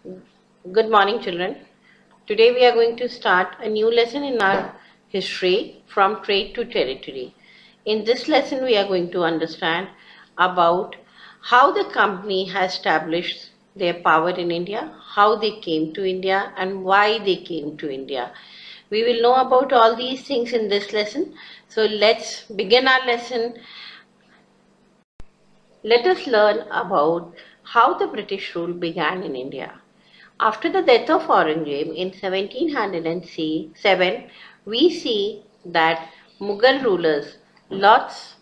Good morning, children. Today we are going to start a new lesson in our history from trade to territory. In this lesson, we are going to understand about how the company has established their power in India, how they came to India, and why they came to India. We will know about all these things in this lesson. So let's begin our lesson. Let us learn about how the British rule began in India. After the death of Aurangzeb in 1707, we see that Mughal rulers lost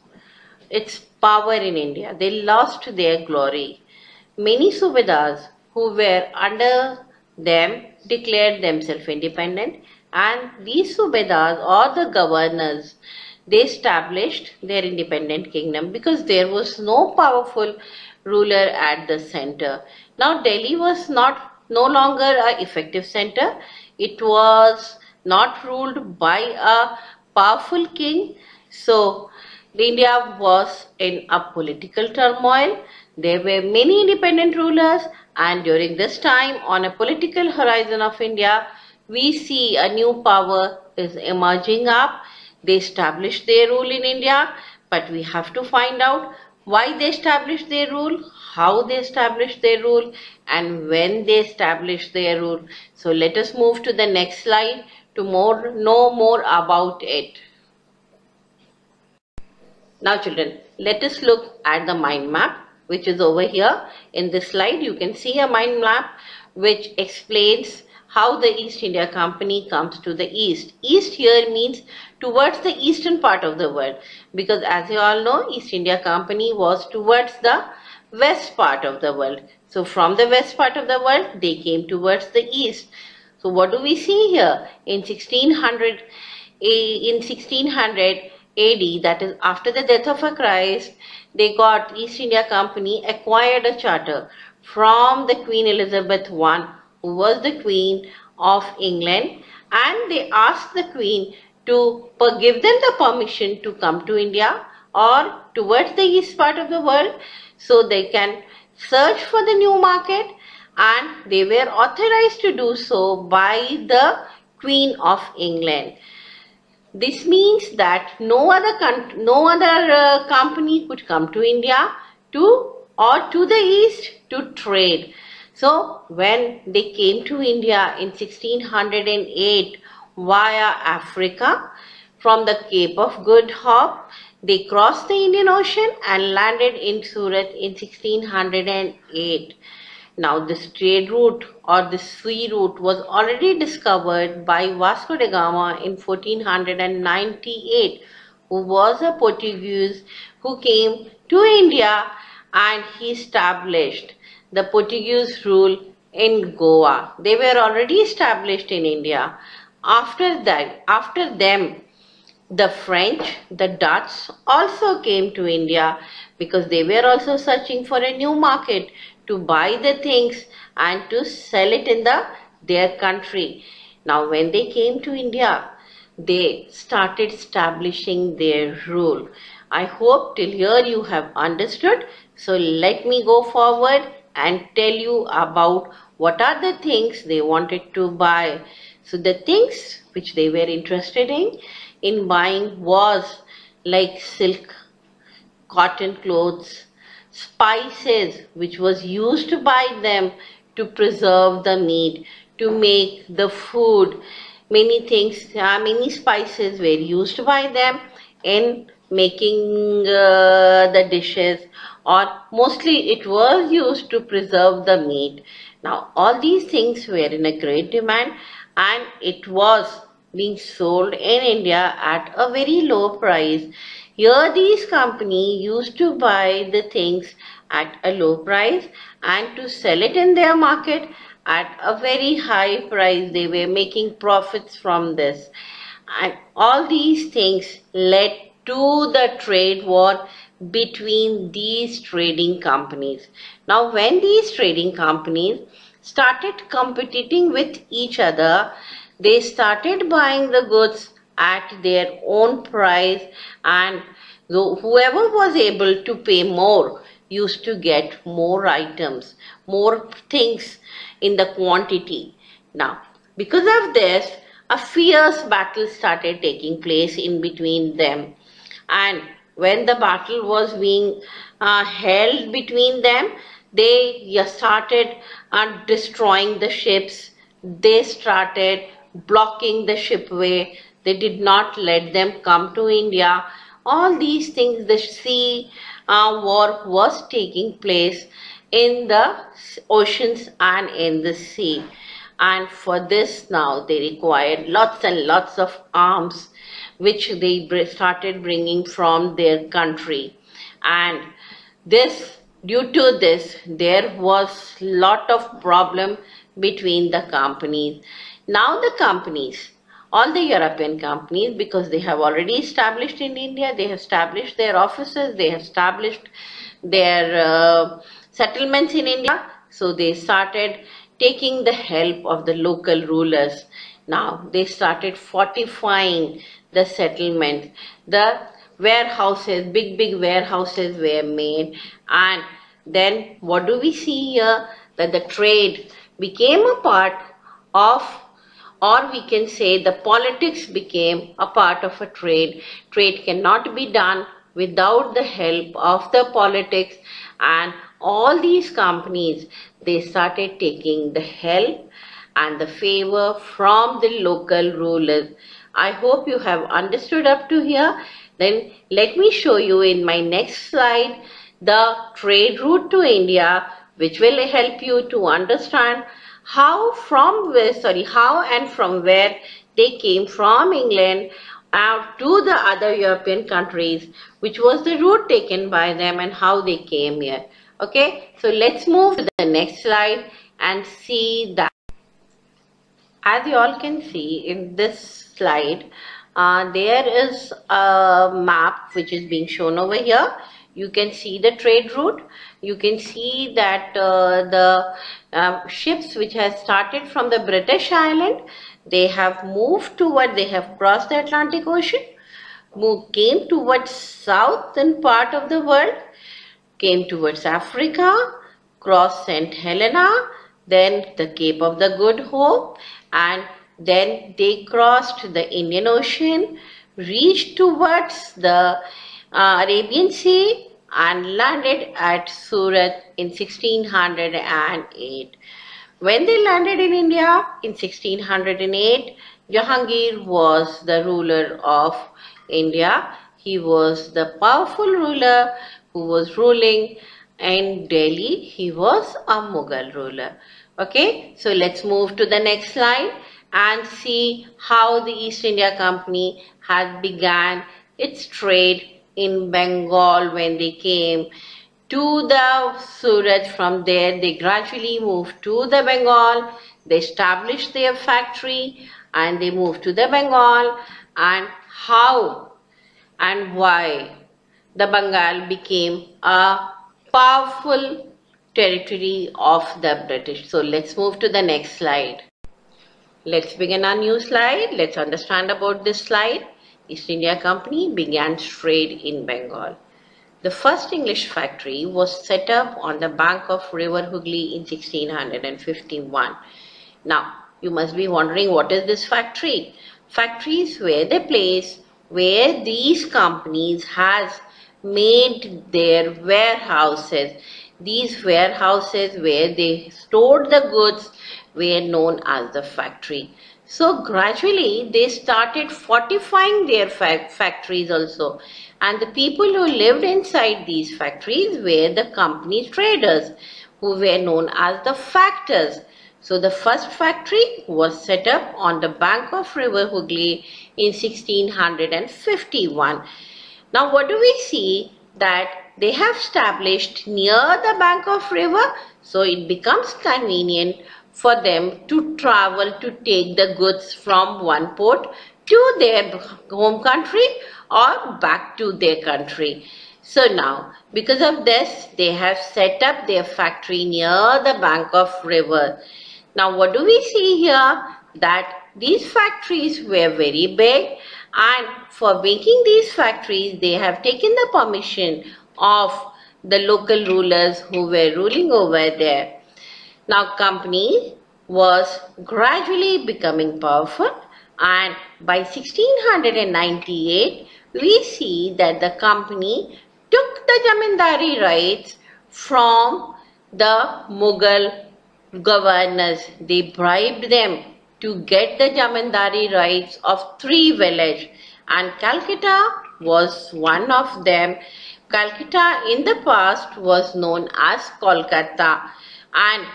its power in India. They lost their glory. Many Subedars who were under them declared themselves independent, and these Subedars or the governors, they established their independent kingdom because there was no powerful ruler at the center. Now Delhi was no longer an effective center. It was not ruled by a powerful king. So India was in a political turmoil. There were many independent rulers, and during this time on a political horizon of India, we see a new power is emerging up. They established their rule in India, but we have to find out why they established their rule, how they established their rule, and when they established their rule. So let us move to the next slide to know more about it. Now children, let us look at the mind map which is over here. In this slide you can see a mind map which explains how the East India Company comes to the east. East here means towards the eastern part of the world, because as you all know, East India Company was towards the west part of the world. So from the west part of the world they came towards the east. So what do we see here? In 1600 AD, that is after the death of Christ, they got East India Company acquired a charter from the Queen Elizabeth I, who was the Queen of England, and they asked the Queen to give them the permission to come to India or towards the east part of the world so they can search for the new market, and they were authorized to do so by the Queen of England. This means that no other company could come to India to the east to trade. So when they came to India in 1608 via Africa from the Cape of Good Hope, they crossed the Indian Ocean and landed in Surat in 1608. Now this trade route or the sea route was already discovered by Vasco da Gama in 1498, who was a Portuguese who came to India, and he established the Portuguese rule in Goa. They were already established in India. After them, the French, the Dutch also came to India because they were also searching for a new market to buy the things and to sell it in their country. Now when they came to India, they started establishing their rule. I hope till here you have understood. So let me go forward and tell you about what are the things they wanted to buy. So the things which they were interested in buying was like silk, cotton clothes, spices which was used by them to preserve the meat, to make the food. Many things, many spices were used by them in making the dishes, or mostly it was used to preserve the meat. Now all these things were in a great demand, and it was being sold in India at a very low price. Here these companies used to buy the things at a low price and to sell it in their market at a very high price. They were making profits from this, and all these things led to the trade war between these trading companies. Now when these trading companies started competing with each other, they started buying the goods at their own price, and whoever was able to pay more, used to get more items, more things in the quantity. Now, because of this, a fierce battle started taking place in between them. And when the battle was being held between them, they started destroying the ships. They started blocking the shipway. They did not let them come to India. All these things, the sea war was taking place in the oceans and in the sea. And for this now they required lots and lots of arms which they started bringing from their country. And this, due to this, there was lot of problem between the companies. Now the companies, all the European companies, because they have already established in India, they have established their offices, they have established their settlements in India, so they started taking the help of the local rulers. Now they started fortifying the settlement. The warehouses, big warehouses were made, and then what do we see here? That the trade became a part of, or we can say the politics became a part of a trade. Trade cannot be done without the help of the politics, and all these companies, they started taking the help and the favor from the local rulers. I hope you have understood up to here. Then let me show you in my next slide the trade route to India, which will help you to understand how and from where they came from England out to the other European countries, which was the route taken by them and how they came here. Okay, so let's move to the next slide and see that. As you all can see in this slide, there is a map which is being shown over here. You can see the trade route. You can see that the ships which has started from the British Island, they have moved toward, they have crossed the Atlantic Ocean, came towards southern part of the world, came towards Africa, crossed St. Helena, then the Cape of the Good Hope, and then they crossed the Indian Ocean, reached towards the Arabian Sea, and landed at Surat in 1608. When they landed in India in 1608, Jahangir was the ruler of India. He was the powerful ruler who was ruling in Delhi. He was a Mughal ruler. Okay, so let's move to the next slide and see how the East India Company had began its trade in Bengal when they came to the Surat. From there they gradually moved to the Bengal. They established their factory and they moved to the Bengal. And how and why the Bengal became a powerful territory of the British. So let's move to the next slide. Let's begin our new slide. Let's understand about this slide. East India Company began trade in Bengal. The first English factory was set up on the bank of River Hooghly in 1651. Now, you must be wondering, what is this factory? Factories were the place where these companies has made their warehouses. These warehouses where they stored the goods were known as the factory. So gradually they started fortifying their factories also, and the people who lived inside these factories were the company traders, who were known as the factors. So the first factory was set up on the bank of River Hooghly in 1651. Now what do we see? That they have established near the bank of river, so it becomes convenient for them to travel to take the goods from one port to their home country or back to their country. So now, because of this, they have set up their factory near the bank of river. Now what do we see here? That these factories were very big, and for making these factories they have taken the permission of the local rulers who were ruling over there. Now company was gradually becoming powerful, and by 1698 we see that the company took the zamindari rights from the Mughal governors. They bribed them to get the zamindari rights of 3 villages, and Calcutta was one of them. Calcutta in the past was known as Kolkata, and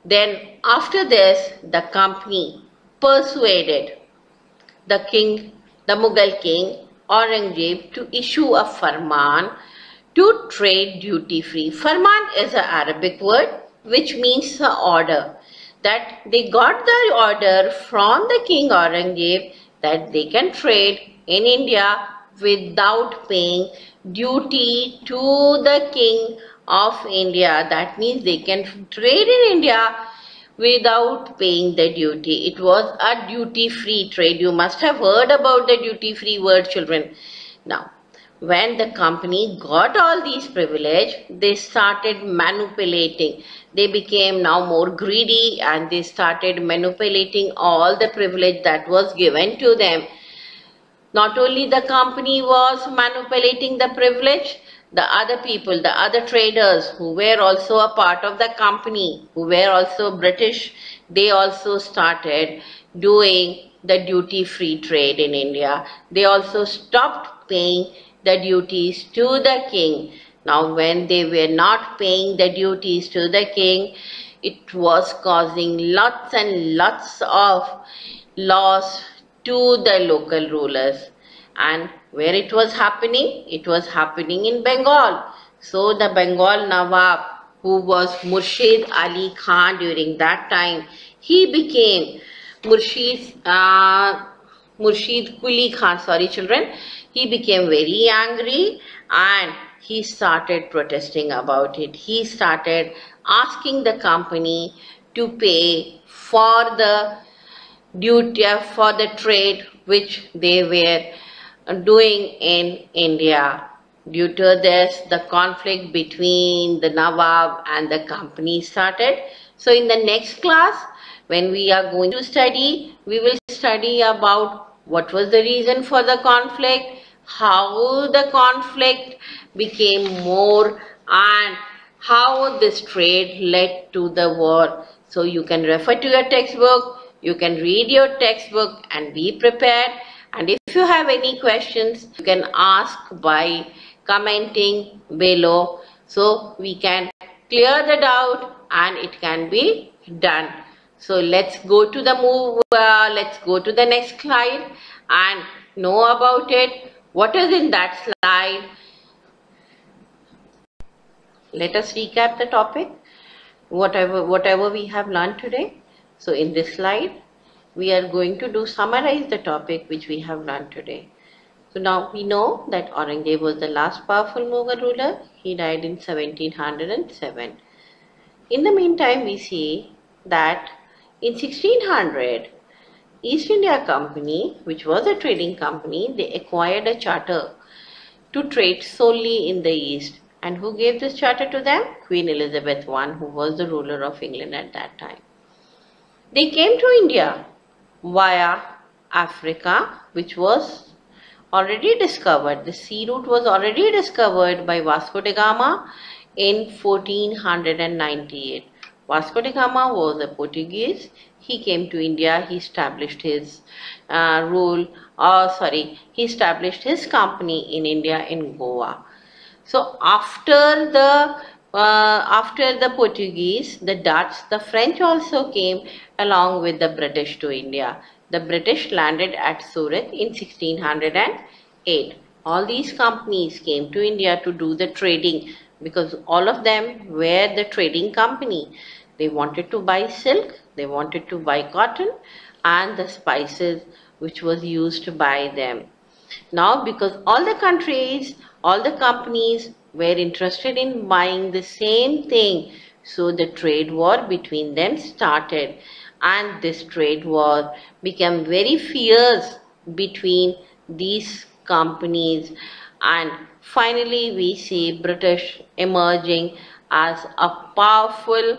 then after this the company persuaded the king, the Mughal king Aurangzeb, to issue a farman to trade duty free. Farman is an Arabic word which means the order. That they got the order from the king Aurangzeb that they can trade in India without paying duty to the king of India. That means they can trade in India without paying the duty. It was a duty-free trade. You must have heard about the duty-free word, children. Now, when the company got all these privileges, they started manipulating. They became now more greedy, and they started manipulating all the privilege that was given to them. Not only the company was manipulating the privilege, the other people, the other traders who were also a part of the company, who were also British, they also started doing the duty-free trade in India. They also stopped paying the duties to the king. Now when they were not paying the duties to the king, it was causing lots and lots of loss to the local rulers. And where it was happening? It was happening in Bengal. So the Bengal Nawab, who was Murshid Ali Khan during that time, he became Murshid Quli Khan, sorry children, he became very angry and he started protesting about it. He started asking the company to pay for the duty, for the trade which they were doing in India. Due to this, the conflict between the Nawab and the company started. So in the next class, when we are going to study, we will study about what was the reason for the conflict, how the conflict became more, and how this trade led to the war. So you can refer to your textbook, you can read your textbook and be prepared. And if you have any questions, you can ask by commenting below, so we can clear the doubt and it can be done. So let's go to the let's go to the next slide and know about it. What is in that slide? Let us recap the topic, whatever we have learned today. So in this slide, we are going to summarize the topic which we have learned today. So now we know that Aurangzeb was the last powerful Mughal ruler. He died in 1707. In the meantime, we see that in 1600, East India Company, which was a trading company, they acquired a charter to trade solely in the East. And who gave this charter to them? Queen Elizabeth I, who was the ruler of England at that time. They came to India via Africa, which was already discovered. The sea route was already discovered by Vasco da Gama in 1498. Vasco da Gama was a Portuguese. He came to India. He established his he established his company in India in Goa. So after the Portuguese, the Dutch, the French also came along with the British to India. The British landed at Surat in 1608. All these companies came to India to do the trading because all of them were the trading company. They wanted to buy silk, they wanted to buy cotton and the spices which was used by them. Now because all the countries, all the companies were interested in buying the same thing, so the trade war between them started, and this trade war became very fierce between these companies, and finally we see British emerging as a powerful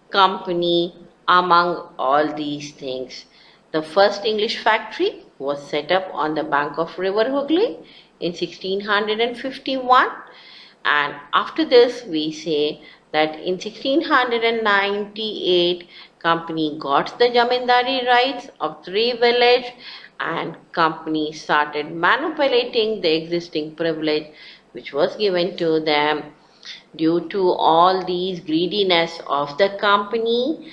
company among all these things. The first English factory was set up on the bank of River Hooghly in 1651, and after this we say that in 1698 company got the jamindari rights of 3 villages, and company started manipulating the existing privilege which was given to them. Due to all these greediness of the company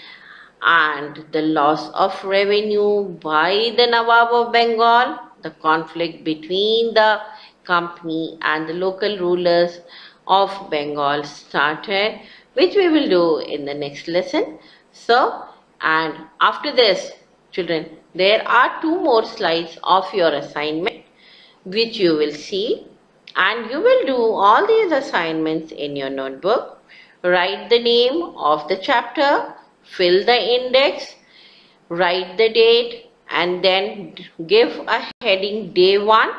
and the loss of revenue by the Nawab of Bengal, the conflict between the company and the local rulers of Bengal started, which we will do in the next lesson. So, and after this, children, there are 2 more slides of your assignment which you will see, and you will do all these assignments in your notebook. Write the name of the chapter, fill the index, write the date, and then give a heading day 1,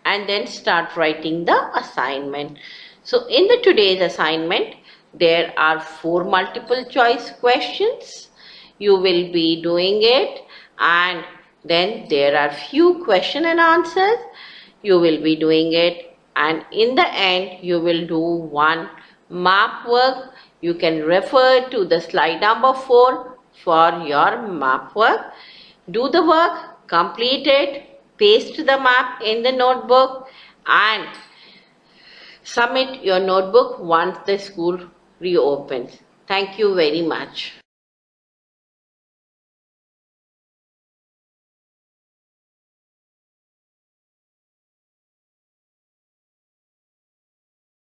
and then start writing the assignment. So in the today's assignment, there are 4 multiple choice questions. You will be doing it, and then there are few question and answers. You will be doing it, and in the end you will do 1 map work. You can refer to the slide number 4 for your map work. Do the work, complete it, paste the map in the notebook, and submit your notebook once the school reopens. Thank you very much.